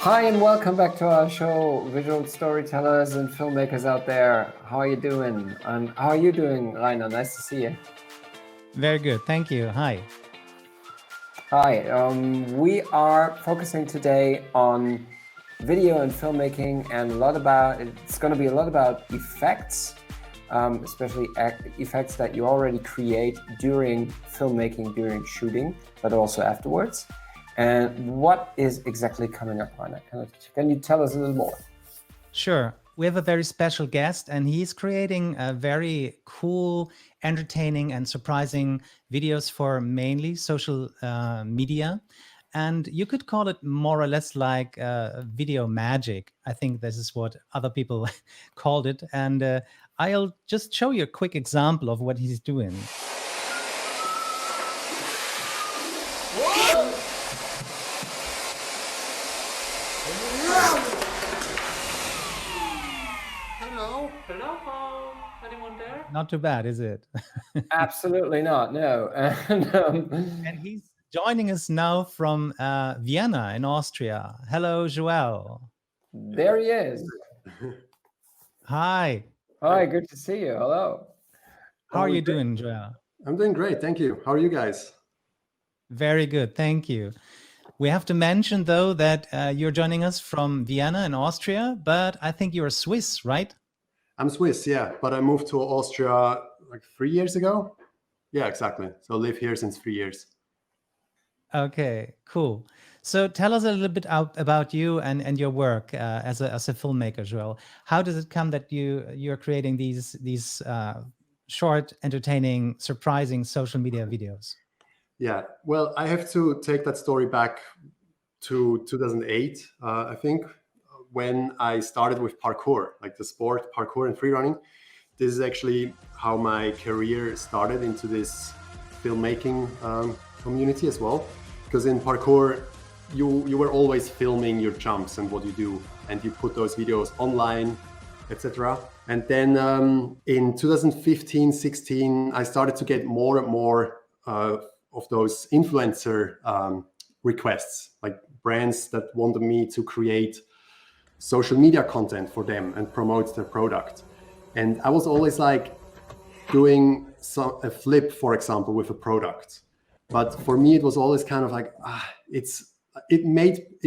Hi and welcome back to our show, visual storytellers and filmmakers out there. How are you doing? And how are you doing, Rainer? Nice to see you. Very good, thank you. Hi. Hi, we are focusing today on video and filmmaking, and it's going to be a lot about effects, especially effects that you already create during filmmaking, during shooting, but also afterwards. And what is exactly coming up, Rainer? Can you tell us a little more? Sure. We have a very special guest, and he's creating a very cool, entertaining, and surprising videos for mainly social media. And you could call it more or less like video magic. I think this is what other people called it. And I'll just show you a quick example of what he's doing. Hello, anyone there? Not too bad, is it? Absolutely not, no. And he's joining us now from Vienna in Austria. Hello, Joel. There he is. Hi. Hi, good to see you. Hello. How are you doing, Joel? I'm doing great, thank you. How are you guys? Very good, thank you. We have to mention, though, that you're joining us from Vienna in Austria, but I think you're Swiss, right? I'm Swiss, yeah, but I moved to Austria like 3 years ago. Yeah, exactly. So I live here since 3 years. Okay, cool. So tell us a little bit about you and your work as a filmmaker, Joel. How does it come that you're creating these short, entertaining, surprising social media videos? Yeah, well, I have to take that story back to 2008, I think, when I started with parkour, like the sport, parkour and freerunning. This is actually how my career started into this filmmaking community as well. Because in parkour, you were always filming your jumps and what you do, and you put those videos online, etc. And then in 2015-16, I started to get more and more of those influencer requests, like brands that wanted me to create social media content for them and promote their product. And I was always like doing a flip, for example, with a product. But for me, it was always kind of like, it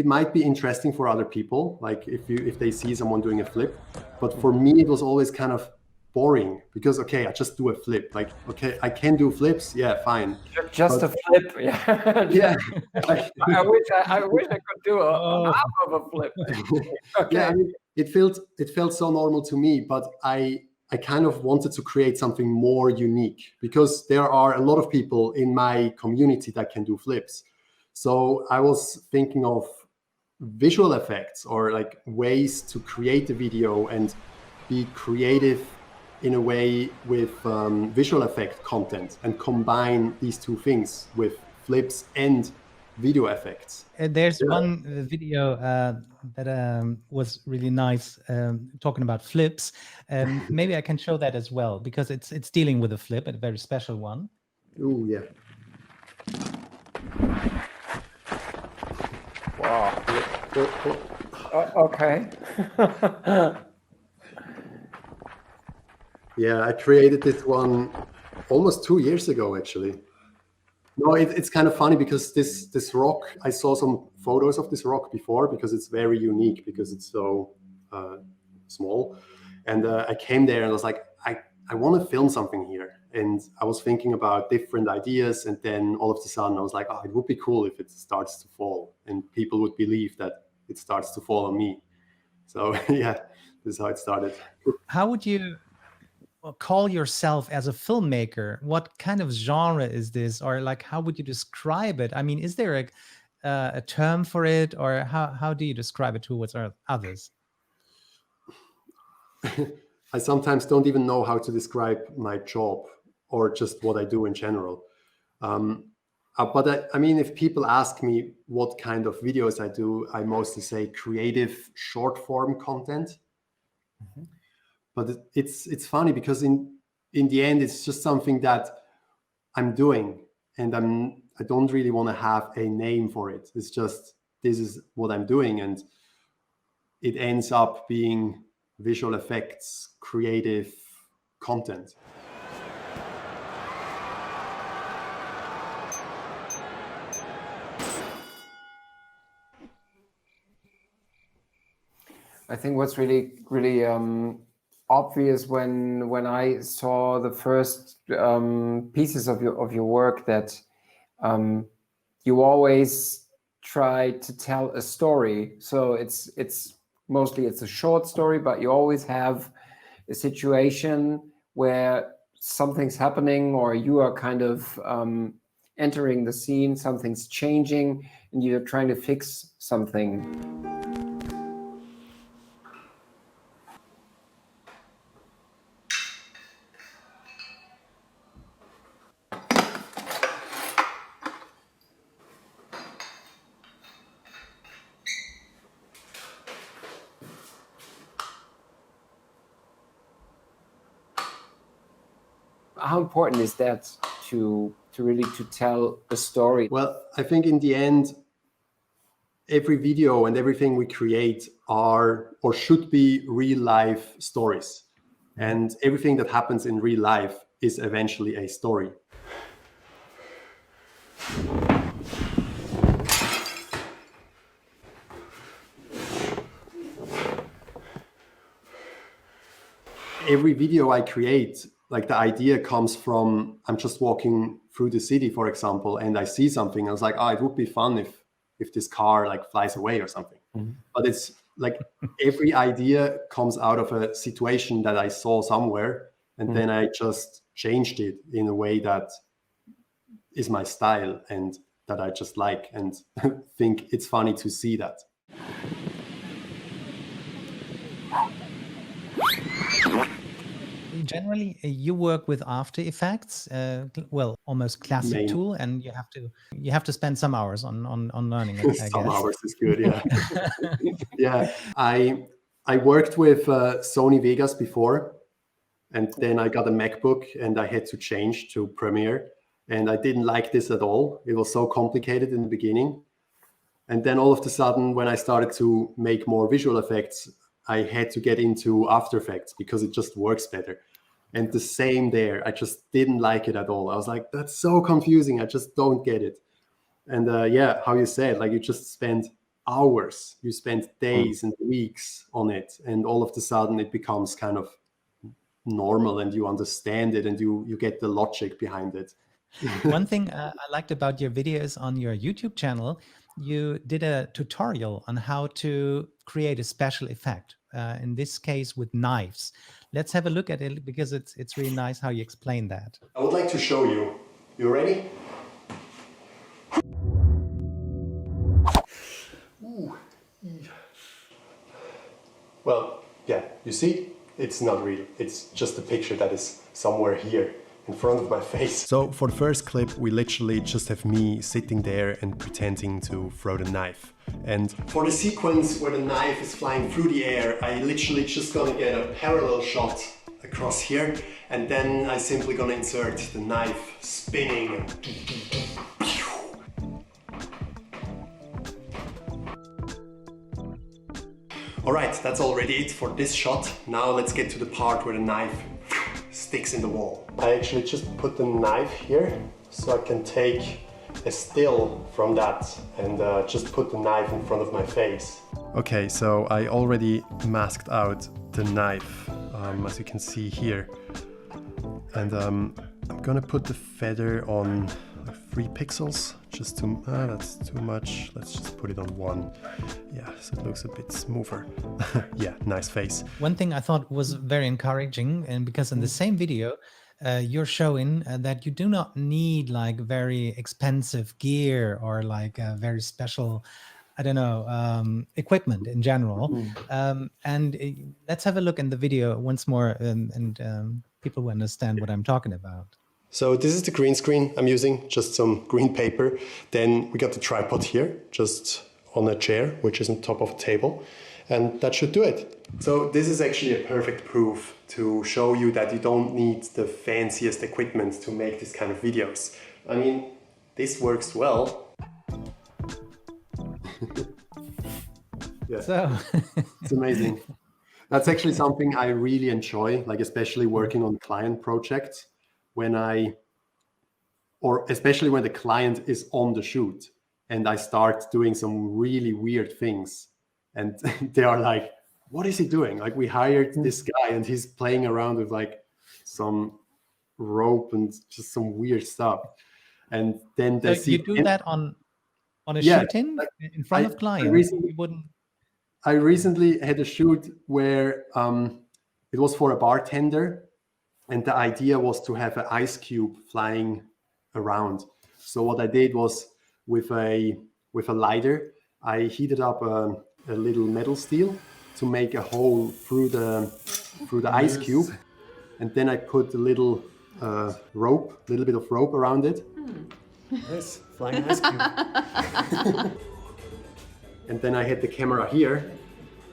might be interesting for other people, like if they see someone doing a flip. But for me, it was always kind of boring because, okay, I just do a flip. Like, okay, I can do flips. Yeah, fine. Just a flip. Yeah. Yeah. I wish I could do a half of a flip. Okay. Yeah, I mean, it felt so normal to me, but I kind of wanted to create something more unique because there are a lot of people in my community that can do flips. So I was thinking of visual effects or like ways to create a video and be creative in a way with visual effect content and combine these two things with flips and video effects. There's one video that was really nice, talking about flips. Maybe I can show that as well because it's dealing with a flip, a very special one. Oh yeah. Wow. Okay. Yeah, I created this one almost 2 years ago, actually. No, it's kind of funny because this rock, I saw some photos of this rock before because it's very unique because it's so small. And I came there and I was like, I want to film something here. And I was thinking about different ideas. And then all of a sudden I was like, oh, it would be cool if it starts to fall and people would believe that it starts to fall on me. So yeah, this is how it started. How would you call yourself as a filmmaker? What kind of genre is this, or like how would you describe it? I mean, is there a term for it, or how do you describe it towards others? I sometimes don't even know how to describe my job or just what I do in general. But I mean, if people ask me what kind of videos I do, I mostly say creative short form content. Mm-hmm. But it's funny because in the end, it's just something that I'm doing, and I don't really want to have a name for it. It's just this is what I'm doing, and it ends up being visual effects, creative content. I think what's really obvious when I saw the first pieces of your work that you always try to tell a story. So it's mostly a short story, but you always have a situation where something's happening, or you are kind of entering the scene, something's changing, and you're trying to fix something. How important is that to really tell a story? Well, I think in the end, every video and everything we create are or should be real life stories. And everything that happens in real life is eventually a story. Every video I create, like the idea comes from, I'm just walking through the city, for example, and I see something. I was like, oh, it would be fun if this car like flies away or something. Mm-hmm. But it's like every idea comes out of a situation that I saw somewhere, and then I just changed it in a way that is my style and that I just like and think it's funny to see that. Generally, you work with After Effects, well, almost classic tool, and you have to spend some hours on learning it. I Some guess. hours is good, yeah. Yeah, I worked with Sony Vegas before, and then I got a MacBook and I had to change to Premiere, and I didn't like this at all. It was so complicated in the beginning, and then all of a sudden, when I started to make more visual effects, I had to get into After Effects because it just works better. And the same there, I just didn't like it at all. I was like, that's so confusing. I just don't get it. And yeah, how you said, like you just spend hours, you spend days and weeks on it. And all of a sudden it becomes kind of normal and you understand it and you get the logic behind it. One thing I liked about your videos on your YouTube channel, you did a tutorial on how to create a special effect, in this case with knives. Let's have a look at it because it's really nice how you explain that. I would like to show you. You ready? Ooh. Well, yeah, you see, it's not real. It's just a picture that is somewhere here in front of my face. So for the first clip, we literally just have me sitting there and pretending to throw the knife. And for the sequence where the knife is flying through the air, I literally just gonna get a parallel shot across here, and then I simply gonna insert the knife spinning. All right, that's already it for this shot. Now let's get to the part where the knife sticks in the wall. I actually just put the knife here so I can take a still from that and just put the knife in front of my face. Okay, so I already masked out the knife, as you can see here. And I'm gonna put the feather on 3 pixels, just to, that's too much. Let's just put it on 1. Yeah, so it looks a bit smoother. Yeah, nice face. One thing I thought was very encouraging, and because in the same video, you're showing that you do not need like very expensive gear or like a very special, I don't know, equipment in general. And let's have a look in the video once more, and people will understand what I'm talking about. So this is the green screen I'm using, just some green paper. Then we got the tripod here, just on a chair, which is on top of a table. And that should do it. So this is actually a perfect proof to show you that you don't need the fanciest equipment to make this kind of videos. I mean, this works well. Yeah, So it's amazing. That's actually something I really enjoy, like especially working on client projects especially when the client is on the shoot and I start doing some really weird things and they are like, what is he doing? Like, we hired this guy and he's playing around with like some rope and just some weird stuff. And then they see you do that on a Yeah, shooting like, in front of I clients? You wouldn't. recently had a shoot where it was for a bartender, and the idea was to have an ice cube flying around. So what I did was with a lighter, I heated up a little metal steel to make a hole through the ice cube, and then I put a little little bit of rope around it. Yes, flying ice cube. And then I had the camera here,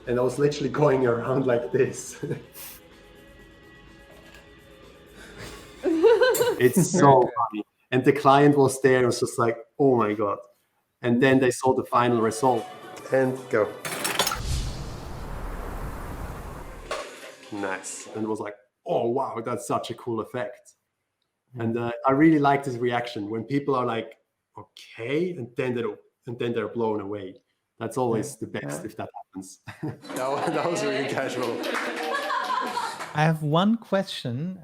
and I was literally going around like this. It's so funny. And the client was there and was just like, oh my God. And then they saw the final result. And go. Nice. And it was like, oh wow, that's such a cool effect. And I really like this reaction when people are like, okay, and then they're blown away. That's always the best if that happens. That was really casual. I have one question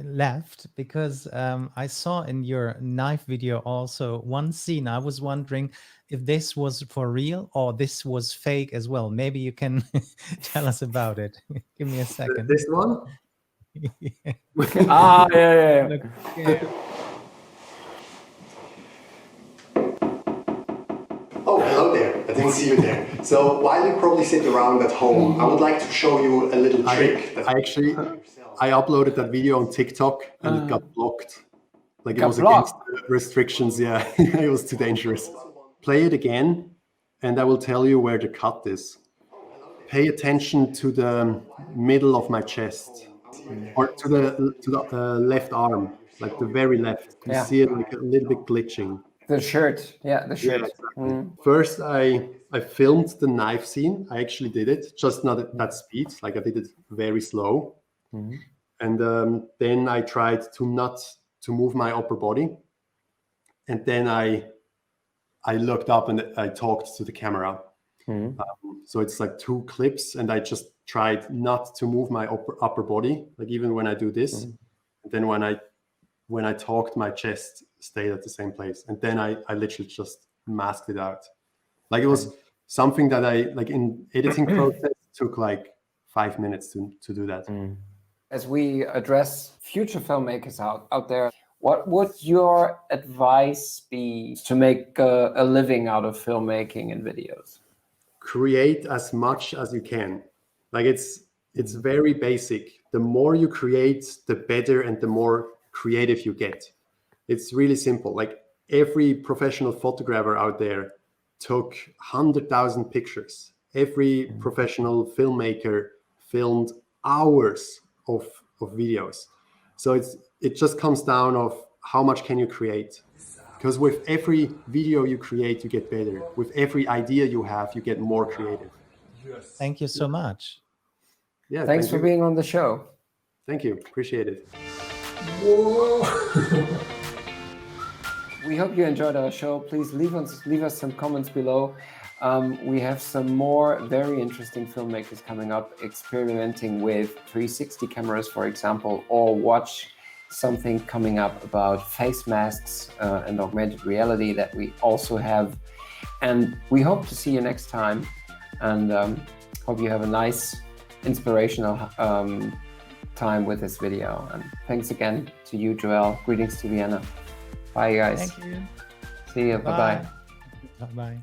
left, because I saw in your knife video also one scene. I was wondering if this was for real or this was fake as well. Maybe you can tell us about it. Give me a second. This one? Yeah. Yeah. Okay. Oh, hello there. I didn't see you there. So while you probably sit around at home, I would like to show you a little trick. I uploaded that video on TikTok and it got blocked. Like, it was against the restrictions. Yeah, it was too dangerous. Play it again and I will tell you where the cut is. Pay attention to the middle of my chest, or to the left arm, like the very left. You see it like a little bit glitching. The shirt. Yeah, the shirt. Yeah, exactly. First, I filmed the knife scene. I actually did it, just not at that speed. Like, I did it very slow. And then I tried to move my upper body. And then I looked up and I talked to the camera. So it's like two clips, and I just tried not to move my upper body, like even when I do this. And then when I talked, my chest stayed at the same place. And then I literally just masked it out. Like, it was something that I, like, in editing process, took like 5 minutes to do that. As we address future filmmakers out there, what would your advice be to make a living out of filmmaking and videos? Create as much as you can. Like, it's very basic. The more you create, the better and the more creative you get. It's really simple. Like, every professional photographer out there took 100,000 pictures. Every professional filmmaker filmed hours of videos. So it just comes down of how much can you create. Because with every video you create, you get better. With every idea you have, you get more creative. Thank you so much. Yeah, Thanks for being on the show. Thank you. Appreciate it. Whoa. We hope you enjoyed our show. Please leave us some comments below. We have some more very interesting filmmakers coming up, experimenting with 360 cameras, for example, or watch something coming up about face masks and augmented reality that we also have. And we hope to see you next time, and hope you have a nice, inspirational time with this video. And thanks again to you, Joel. Greetings to Vienna. Bye, guys. Thank you. See you. Bye-bye. Bye-bye.